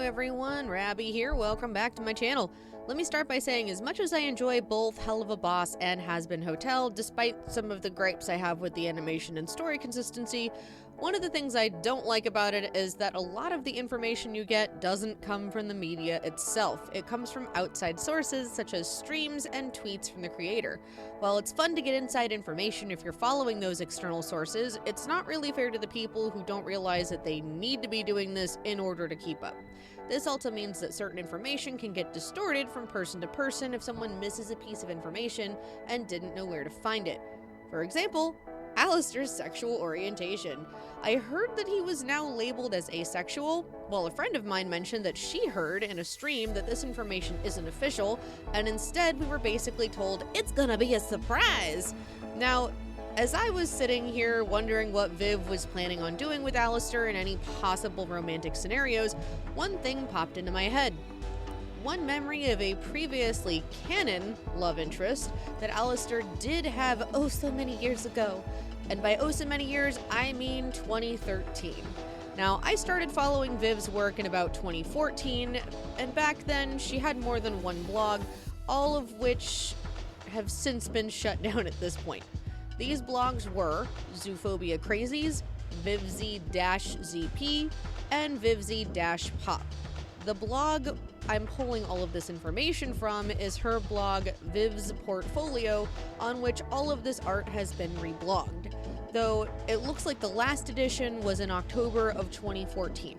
everyone, Rabby here, welcome back to my channel. Let me start by saying, as much as I enjoy both Hell of a Boss and Hazbin Hotel, despite some of the gripes I have with the animation and story consistency, one of the things I don't like about it is that a lot of the information you get doesn't come from the media itself. It comes from outside sources such as streams and tweets from the creator. While it's fun to get inside information if you're following those external sources, it's not really fair to the people who don't realize that they need to be doing this in order to keep up. This also means that certain information can get distorted from person to person if someone misses a piece of information and didn't know where to find it. For example, Alastor's sexual orientation. I heard that he was now labeled as asexual, while a friend of mine mentioned that she heard in a stream that this information isn't official, and instead we were basically told, it's gonna be a surprise! Now, as I was sitting here wondering what Viv was planning on doing with Alastor and any possible romantic scenarios, one thing popped into my head. One memory of a previously canon love interest that Alastor did have oh so many years ago. And by oh so many years, I mean 2013. Now, I started following Viv's work in about 2014, and back then she had more than one blog, all of which have since been shut down at this point. These blogs were Zoophobia Crazies, Vivzie-ZP, and Vivziepop. The blog I'm pulling all of this information from is her blog Viv's Portfolio, on which all of this art has been reblogged, though it looks like the last edition was in October of 2014.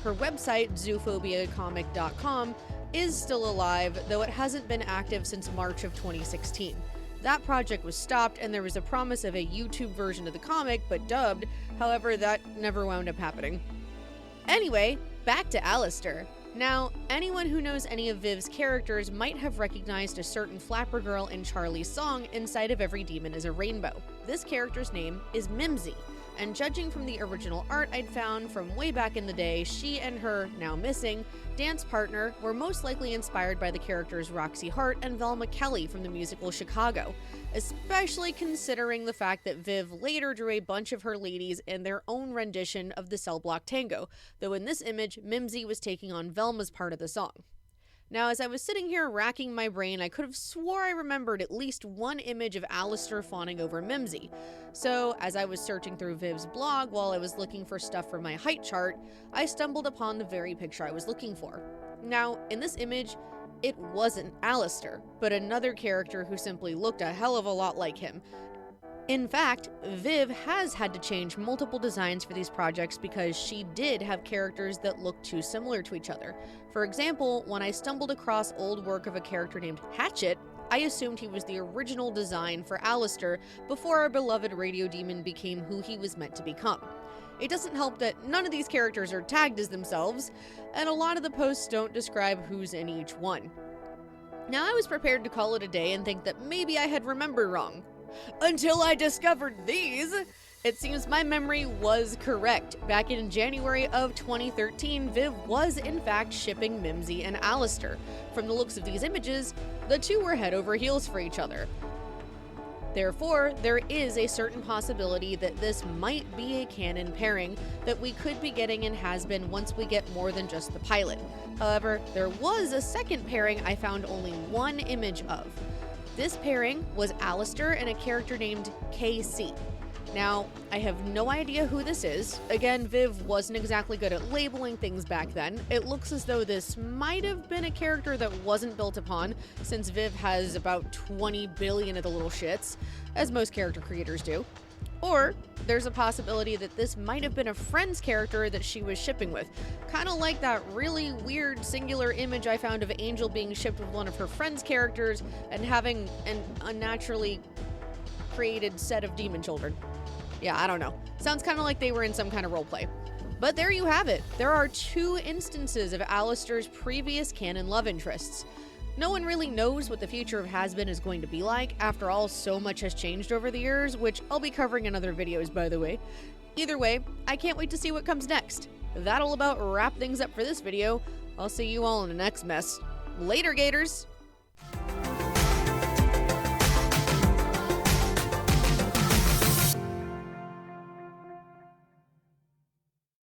Her website, zoophobiacomic.com, is still alive, though it hasn't been active since March of 2016. That project was stopped, and there was a promise of a YouTube version of the comic, but dubbed. However, that never wound up happening. Anyway, back to Alastor. Now, anyone who knows any of Viv's characters might have recognized a certain flapper girl in Charlie's song, Inside of Every Demon is a Rainbow. This character's name is Mimzy, and judging from the original art I'd found from way back in the day, she and her, now missing, dance partner were most likely inspired by the characters Roxy Hart and Velma Kelly from the musical Chicago, especially considering the fact that Viv later drew a bunch of her ladies in their own rendition of the Cell Block Tango, though in this image, Mimzy was taking on Velma's part of the song. Now, as I was sitting here racking my brain, I could have swore I remembered at least one image of Alastor fawning over Mimzy. So, as I was searching through Viv's blog while I was looking for stuff for my height chart, I stumbled upon the very picture I was looking for. Now, in this image, it wasn't Alastor, but another character who simply looked a hell of a lot like him. In fact, Viv has had to change multiple designs for these projects because she did have characters that looked too similar to each other. For example, when I stumbled across old work of a character named Hatchet, I assumed he was the original design for Alastor before our beloved radio demon became who he was meant to become. It doesn't help that none of these characters are tagged as themselves, and a lot of the posts don't describe who's in each one. Now, I was prepared to call it a day and think that maybe I had remembered wrong. Until I discovered these! It seems my memory was correct. Back in January of 2013, Viv was in fact shipping Mimzy and Alastor. From the looks of these images, the two were head over heels for each other. Therefore, there is a certain possibility that this might be a canon pairing that we could be getting in Hazbin once we get more than just the pilot. However, there was a second pairing I found only one image of. This pairing was Alastor and a character named KayCee. Now, I have no idea who this is. Again, Viv wasn't exactly good at labeling things back then. It looks as though this might have been a character that wasn't built upon, since Viv has about 20 billion of the little shits, as most character creators do. Or, there's a possibility that this might have been a friend's character that she was shipping with. Kinda like that really weird singular image I found of Angel being shipped with one of her friend's characters and having an unnaturally created set of demon children. Yeah, I don't know. Sounds kinda like they were in some kind of roleplay. But there you have it. There are two instances of Alastor's previous canon love interests. No one really knows what the future of Hazbin is going to be like. After all, so much has changed over the years, which I'll be covering in other videos, by the way. Either way, I can't wait to see what comes next. That'll about wrap things up for this video. I'll see you all in the next mess. Later, Gators!